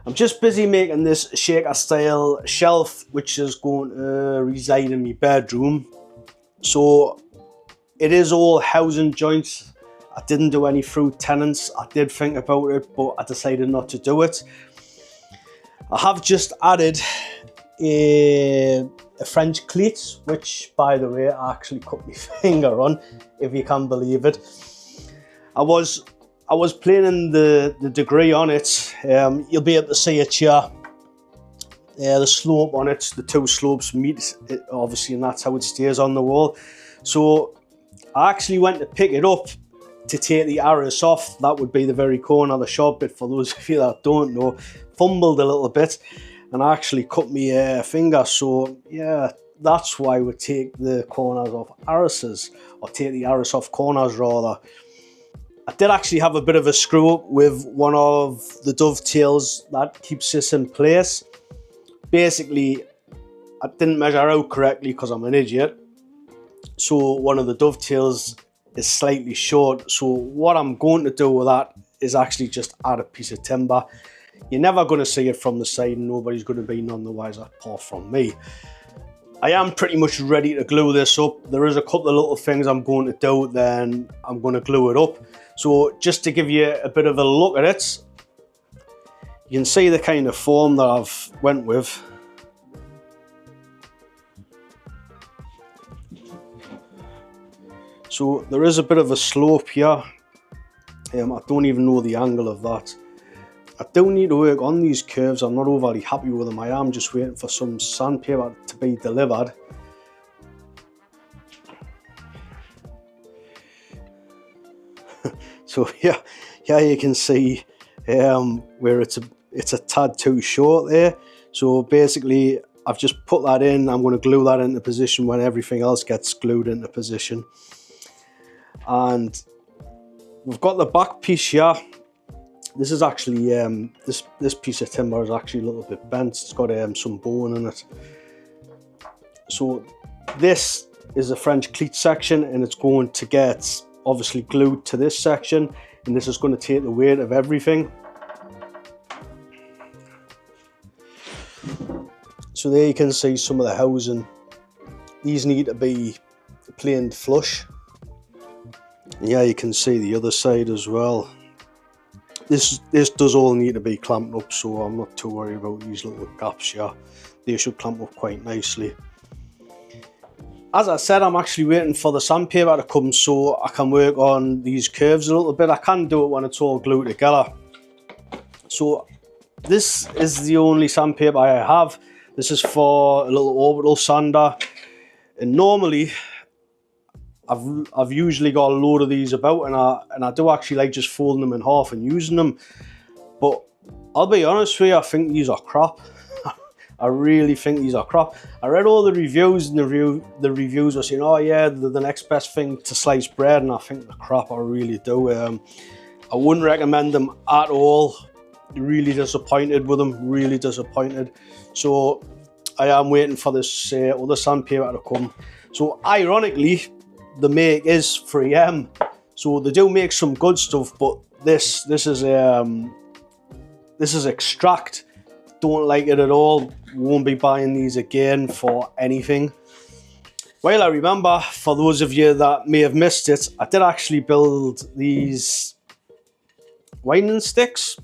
I'm just busy making this shaker style shelf, which is going to reside in my bedroom. So it is all housing joints. I didn't do any through tenants. I did think about it, but I decided not to do it. I have just added a French cleats, which, by the way, I actually cut my finger on, if you can believe it. I was planning the degree on it. You'll be able to see it here. The slope on it, the two slopes meet, obviously, and that's how it stays on the wall. So I actually went to pick it up to take the arras off. That would be the very corner of the sharp bit, for those of you that don't know. Fumbled a little bit and I actually cut my finger. So yeah, that's why we take the corners off arrases, or take the arras off corners rather. I did actually have a bit of a screw up with one of the dovetails that keeps this in place. Basically, I didn't measure out correctly because I'm an idiot. So one of the dovetails is slightly short. So what I'm going to do with that is actually just add a piece of timber. You're never going to see it from the side, and nobody's going to be none the wiser apart from me. I am pretty much ready to glue this up. There is a couple of little things I'm going to do, then I'm going to glue it up. So just to give you a bit of a look at it, you can see the kind of form that I've went with. So there is a bit of a slope here. I don't even know the angle of that. I do need to work on these curves. I'm not overly happy with them. I am just waiting for some sandpaper to be delivered. So here you can see where it's a tad too short there. So basically I've just put that in. I'm going to glue that into position when everything else gets glued into position. And we've got the back piece here. This is actually this piece of timber is actually a little bit bent. It's got some bone in it. So this is the French cleat section, and it's going to get obviously glued to this section, and this is going to take the weight of everything. So there you can see some of the housing. These need to be planed flush. And yeah, you can see the other side as well. This does all need to be clamped up, so I'm not too worried about these little gaps here. They should clamp up quite nicely. As I said, I'm actually waiting for the sandpaper to come so I can work on these curves a little bit. I can do it when it's all glued together. So this is the only sandpaper I have. This is for a little orbital sander, and normally I've usually got a load of these about, and I do actually like just folding them in half and using them. But I'll be honest with you, I think these are crap. I really think these are crap. I read all the reviews, and the reviews were saying, oh yeah, they're the next best thing to sliced bread, and I think they're crap. I really do. I wouldn't recommend them at all. Really disappointed with them, really disappointed. So I am waiting for this other sandpaper to come. So ironically, the make is 3M, so they do make some good stuff, but this is extract. Don't like it at all. Won't be buying these again for anything. Well, I remember, for those of you that may have missed it, I did actually build these winding sticks.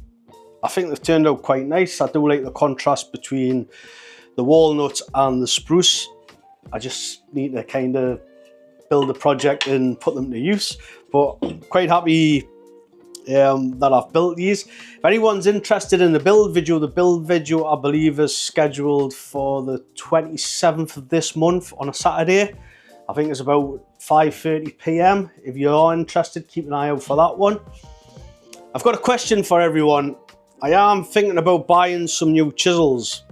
I think they've turned out quite nice. I do like the contrast between the walnut and the spruce. I just need to kind of build a project and put them to use, but quite happy that I've built these. If anyone's interested in the build video I believe is scheduled for the 27th of this month on a Saturday. I think it's about 5:30 p.m. If you are interested, keep an eye out for that one. I've got a question for everyone. I am thinking about buying some new chisels,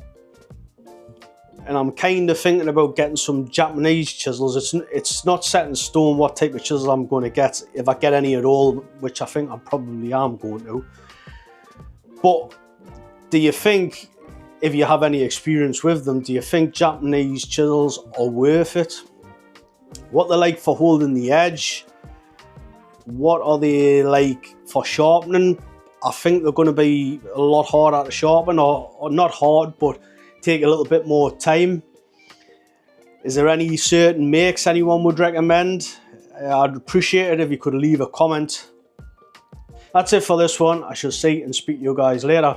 and I'm kind of thinking about getting some Japanese chisels. It's not set in stone what type of chisel I'm going to get, if I get any at all, which I think I probably am going to. But do you think, if you have any experience with them, do you think Japanese chisels are worth it? What they're like for holding the edge? What are they like for sharpening? I think they're going to be a lot harder to sharpen, or not hard, but take a little bit more time. Is there any certain makes anyone would recommend? I'd appreciate it if you could leave a comment. That's it for this one. I shall see and speak to you guys later.